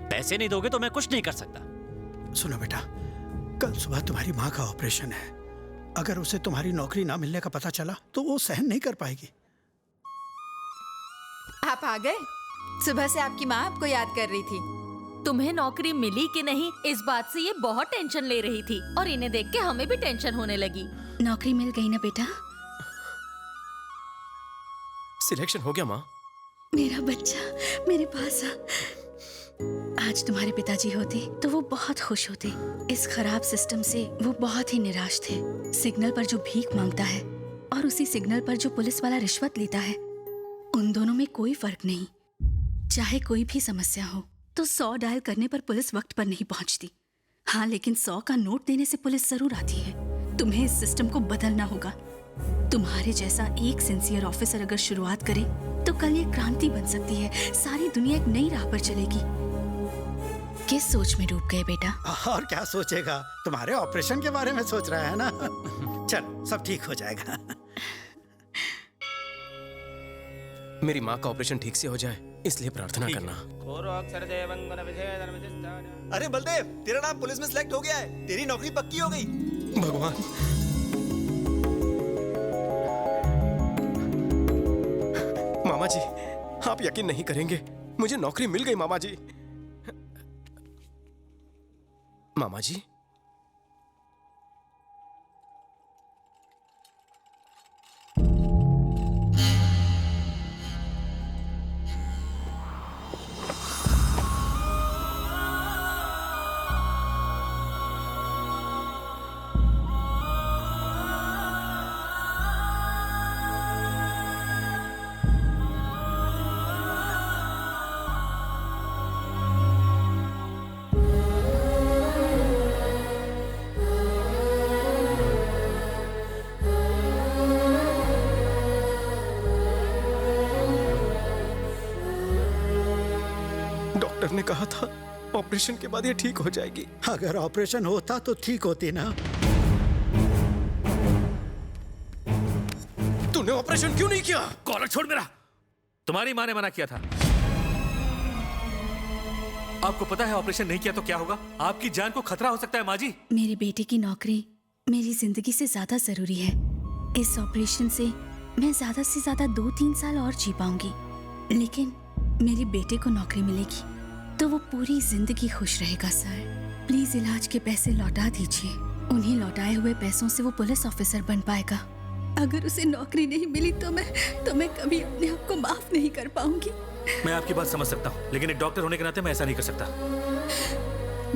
पैसे नहीं दोगे तो मैं कुछ नहीं कर सकता। सुनो बेटा, कल सुबह तुम्हारी माँ का ऑपरेशन है। अगर उसे तुम्हारी नौकरी ना मिलने का पता चला तो वो सहन नहीं कर पाएगी। आप आ गए? सुबह से आपकी माँ आपको याद कर रही थी। तुम्हें नौकरी मिली कि नहीं इस बात से ये बहुत टेंशन ले रही थी और इन्हें देख के हमें भी टेंशन होने लगी। नौकरी मिल गई ना बेटा? सिलेक्शन हो गया माँ? मेरा बच्चा मेरे पास आ। आज तुम्हारे पिताजी होते तो वो बहुत खुश होते। इस खराब सिस्टम से वो बहुत ही निराश थे। सिग्नल पर जो भीख मांगता है और उसी सिग्नल पर जो पुलिस वाला रिश्वत लेता है, उन दोनों में कोई फर्क नहीं। चाहे कोई भी समस्या हो तो 100 डायल करने पर पुलिस वक्त पर नहीं पहुंचती। हाँ, लेकिन 100 का नोट देने से पुलिस जरूर आती है। तुम्हें इस सिस्टम को बदलना होगा। तुम्हारे जैसा एक सिंसियर ऑफिसर अगर शुरुआत करे तो कल ये क्रांति बन सकती है। सारी दुनिया एक नई राह पर चलेगी। किस सोच में डूब गए बेटा? और क्या सोचेगा, तुम्हारे ऑपरेशन के बारे में सोच रहा है ना। चल, सब ठीक हो जाएगा। मेरी माँ का ऑपरेशन ठीक से हो जाए इसलिए प्रार्थना करना। अरे बलदेव, तेरा नाम पुलिस में सिलेक्ट हो गया है। तेरी नौकरी पक्की हो गई। भगवान, मामा जी आप यकीन नहीं करेंगे, मुझे नौकरी मिल गई मामा जी। मामा जी, डॉक्टर ने कहा था ऑपरेशन के बाद ये ठीक हो जाएगी। अगर ऑपरेशन होता तो ठीक होती ना। तूने ऑपरेशन क्यों नहीं किया? कॉलर छोड़ मेरा। तुम्हारी माँ ने मना किया था। आपको पता है ऑपरेशन नहीं किया तो क्या होगा? आपकी जान को खतरा हो सकता है माँ जी। मेरे बेटे की नौकरी मेरी जिंदगी से ज्यादा जरूरी है। इस ऑपरेशन से मैं ज्यादा से ज्यादा 2-3 साल और जी पाऊंगी, लेकिन मेरे बेटे को नौकरी मिलेगी तो वो पूरी जिंदगी खुश रहेगा। सर प्लीज इलाज के पैसे लौटा दीजिए। उन्हीं लौटाए हुए पैसों से वो पुलिस ऑफिसर बन पाएगा। अगर उसे नौकरी नहीं मिली तो मैं कभी अपने आप को माफ नहीं कर पाऊंगी। मैं आपकी बात समझ सकता हूँ, लेकिन एक डॉक्टर होने के नाते मैं ऐसा नहीं कर सकता।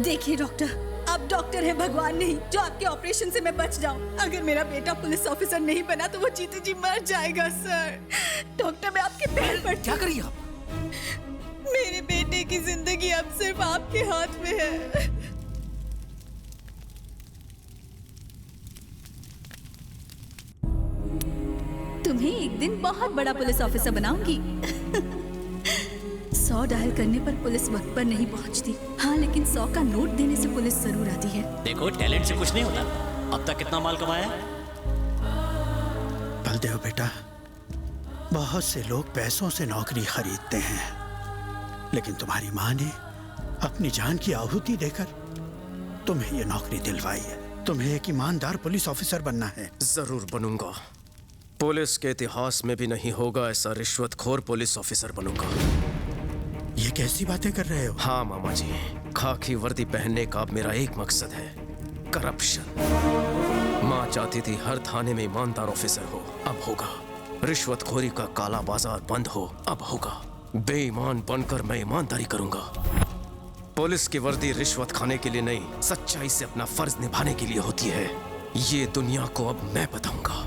देखिए डॉक्टर, आप डॉक्टर हैं, भगवान नहीं जो आपके ऑपरेशन से मैं बच जाऊं। अगर मेरा बेटा पुलिस ऑफिसर नहीं बना तो वो जीते जी मर जाएगा। सर डॉक्टर, मैं आपके पैर पर। क्या करिए आप? मेरे बेटे की जिंदगी अब सिर्फ आपके हाथ में है। तुम्हें एक दिन बहुत बड़ा पुलिस ऑफिसर बनाऊंगी। 100 डायल करने पर पुलिस वक्त पर नहीं पहुंचती। हाँ, लेकिन 100 का नोट देने से पुलिस जरूर आती है। देखो, टैलेंट से कुछ नहीं होता। अब तक कितना माल कमाया है? बलदेव बेटा, बहुत से लोग पैसों से नौकरी खरीदते हैं, लेकिन तुम्हारी माँ ने अपनी जान की आहुति देकर तुम्हें ये नौकरी दिलवाई है। तुम्हें एक ईमानदार पुलिस ऑफिसर बनना है। जरूर बनूंगा। पुलिस के इतिहास में भी नहीं होगा ऐसा रिश्वतखोर पुलिस ऑफिसर बनूंगा। ये कैसी बातें कर रहे हो? हाँ मामा जी, खाकी वर्दी पहनने का अब मेरा एक मकसद है, करप्शन। माँ चाहती थी हर थाने में ईमानदार ऑफिसर हो, अब होगा। रिश्वतखोरी का काला बाजार बंद हो, अब होगा। बेईमान बनकर मैं ईमानदारी करूंगा। पुलिस की वर्दी रिश्वत खाने के लिए नहीं, सच्चाई से अपना फर्ज निभाने के लिए होती है। ये दुनिया को अब मैं बताऊंगा।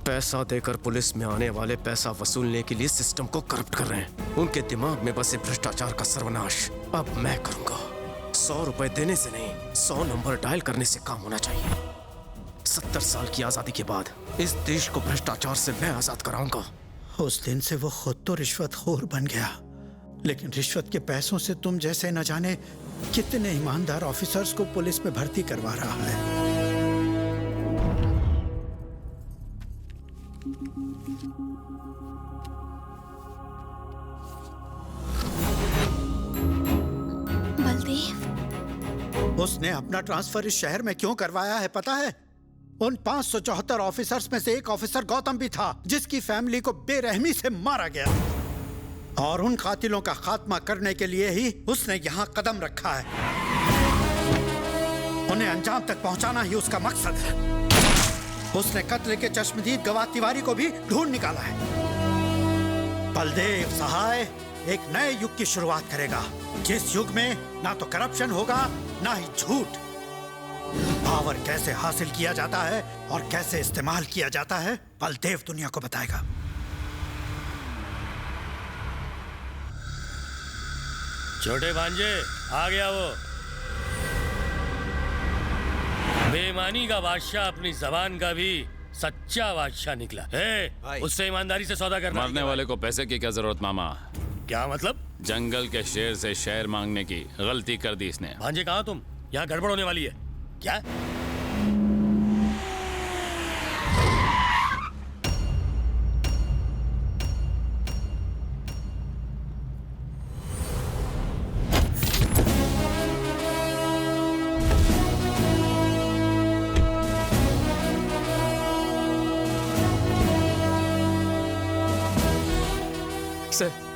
पैसा देकर पुलिस में आने वाले पैसा वसूलने के लिए सिस्टम को करप्ट कर रहे हैं। उनके दिमाग में बसे भ्रष्टाचार का सर्वनाश अब मैं करूंगा। 100 रुपए देने से नहीं, 100 नंबर डायल करने से काम होना चाहिए। 70 साल की आजादी के बाद इस देश को भ्रष्टाचार से मैं आजाद कराऊंगा। उस दिन से वो खुद तो रिश्वतखोर बन गया, लेकिन रिश्वत के पैसों से तुम जैसे न जाने कितने ईमानदार ऑफिसर्स को पुलिस में भर्ती करवा रहा है। उसने अपना ट्रांसफर इस शहर में क्यों करवाया है पता है? उन 574 ऑफिसर्स में से एक ऑफिसर गौतम भी था, जिसकी फैमिली को बेरहमी से मारा गया। और उन कातिलों का खात्मा करने के लिए ही उसने यहाँ कदम रखा है। उन्हें अंजाम तक पहुंचाना ही उसका मकसद है। उसने कत्ल के चश्मदीद गवाह तिवारी को भी ढूंढ निकाला है। बलदेव सहाय एक नए युग की शुरुआत करेगा, जिस युग में ना तो करप्शन होगा ना ही झूठ। पावर कैसे हासिल किया जाता है और कैसे इस्तेमाल किया जाता है, बलदेव दुनिया को बताएगा। छोटे भांजे, आ गया वो बेईमानी का बादशाह, अपनी जबान का भी सच्चा बादशाह निकला है। उससे ईमानदारी से सौदा करना। मारने वाले को पैसे की क्या जरूरत मामा? क्या मतलब? जंगल के शेर से शेर मांगने की गलती कर दी इसने। भांजे कहाँ तुम? यहाँ गड़बड़ होने वाली है क्या?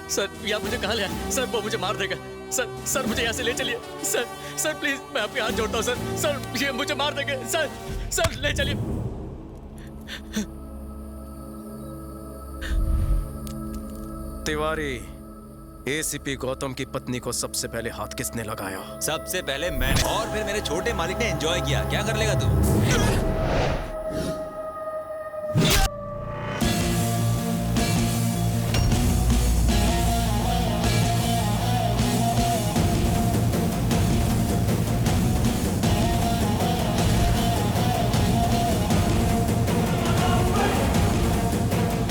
सर यहाँ मुझे कहाँ ले आए? सर वो मुझे मार देगा। सर मुझे यहाँ से ले चलिए। सर प्लीज, मैं आपके हाथ जोड़ता हूँ सर ये मुझे मार देंगे। सर ले चलिए। तिवारी, एसीपी गौतम की पत्नी को सबसे पहले हाथ किसने लगाया? सबसे पहले मैंने, और फिर मेरे छोटे मालिक ने एंजॉय किया। क्या कर लेगा तू?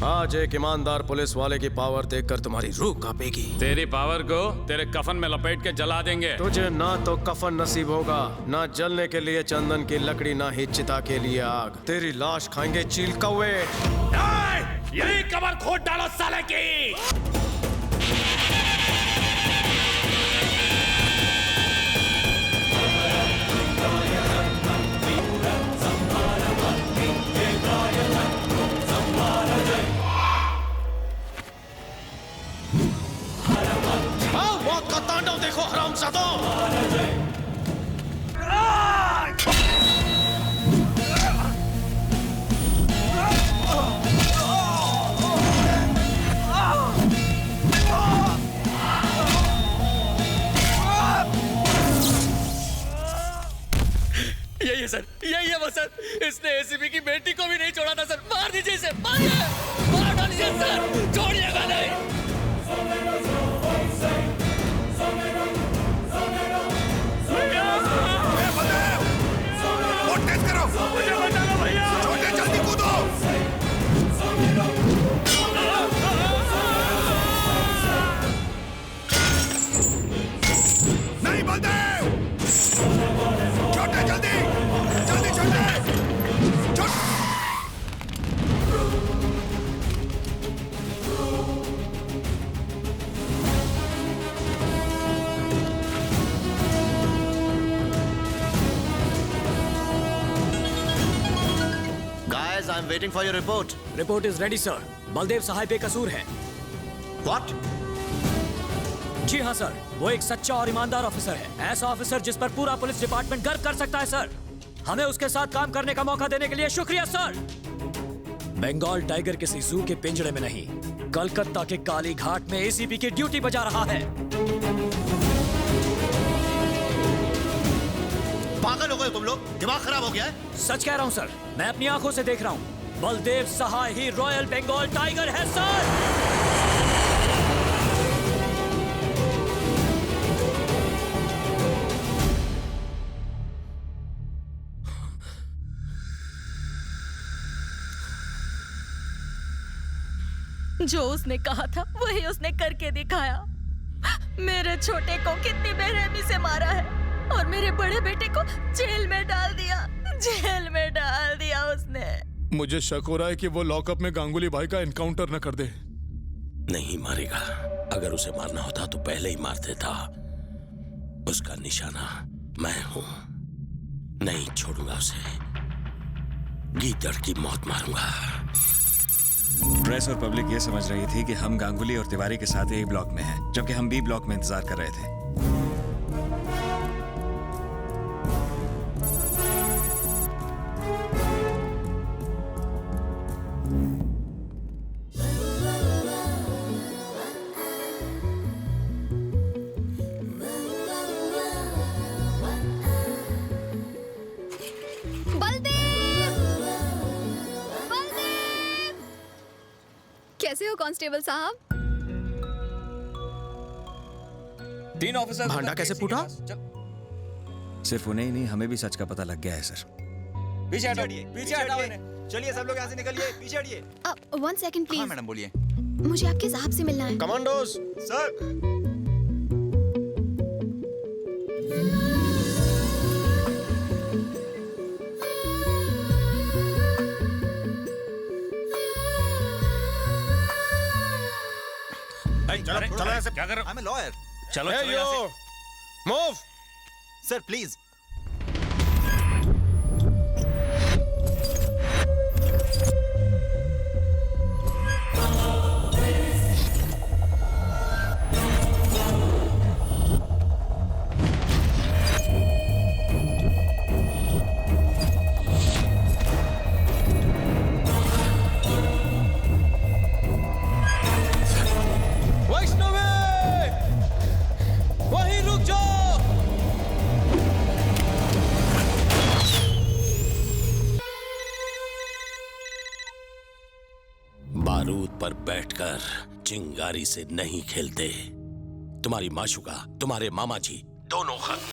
आज एक ईमानदार पुलिस वाले की पावर देखकर तुम्हारी रूह कांपेगी। तेरी पावर को तेरे कफन में लपेट के जला देंगे। तुझे ना तो कफन नसीब होगा, ना जलने के लिए चंदन की लकड़ी, ना ही चिता के लिए आग। तेरी लाश खाएंगे चील कौवे। यही कमर खोद डालो साले की। मौत का तांडव देखो हरामजादों। यही है सर, यही है वो सर। इसने एसीपी की बेटी को भी नहीं छोड़ा था सर। मार दीजिए इसे, मारिए, मार डालिए सर, छोड़िएगा नहीं। I'm waiting for your report. Report is ready, sir. Baldev सहाय बेकसूर है। What? जी हाँ सर, वो एक सच्चा और ईमानदार ऑफिसर है। ऐसा ऑफिसर जिस पर पूरा पुलिस डिपार्टमेंट गर्व कर सकता है सर। हमें उसके साथ काम करने का मौका देने के लिए शुक्रिया सर। बंगाल टाइगर किसी जू के पिंजरे में नहीं, कलकत्ता के काली घाट में एसीपी की ड्यूटी बजा रहा है। पागल हो गए तुम लोग? दिमाग खराब हो गया है? सच कह रहा हूँ सर, मैं अपनी आंखों से देख रहा हूँ। बलदेव सहाय ही रॉयल बंगाल टाइगर है सर। जो उसने कहा था वही उसने करके दिखाया। मेरे छोटे को कितनी बेरहमी से मारा है और मेरे बड़े बेटे को जेल में डाल दिया। जेल में डाल दिया उसने। मुझे शक हो रहा है कि वो लॉकअप में गांगुली भाई का एनकाउंटर न कर दे। नहीं मारेगा। अगर उसे मारना होता तो पहले ही मार देता। उसका निशाना मैं हूं, नहीं छोड़ूंगा उसे, गीदड़ की मौत मारूंगा। प्रेस और पब्लिक ये समझ रही थी कि हम गांगुली और तिवारी के साथ ए ब्लॉक में हैं, जबकि हम बी ब्लॉक में इंतजार कर रहे थे। कैसे हो कांस्टेबल साहब? 3 ऑफिसर भांडा कैसे फूटा? सिर्फ उन्हें ही नहीं, हमें भी सच का पता लग गया है सर। पीछे हटिए, पीछे हटाओ। चलिए सब लोग यहाँ से निकलिए, पीछे हटिए। 1 सेकंड प्लीज। हाँ मैडम बोलिए। मुझे आपके साहब से मिलना है। Commandos sir. चलो चलो ऐसे। क्या कर रहे हो? I'm a lawyer. चलो Hey, चलो यहाँ से। you! Move! Sir please. वहीं रुक जाओ। बारूद पर बैठकर चिंगारी से नहीं खेलते। तुम्हारी माशुका, तुम्हारे मामा जी दोनों खत्म।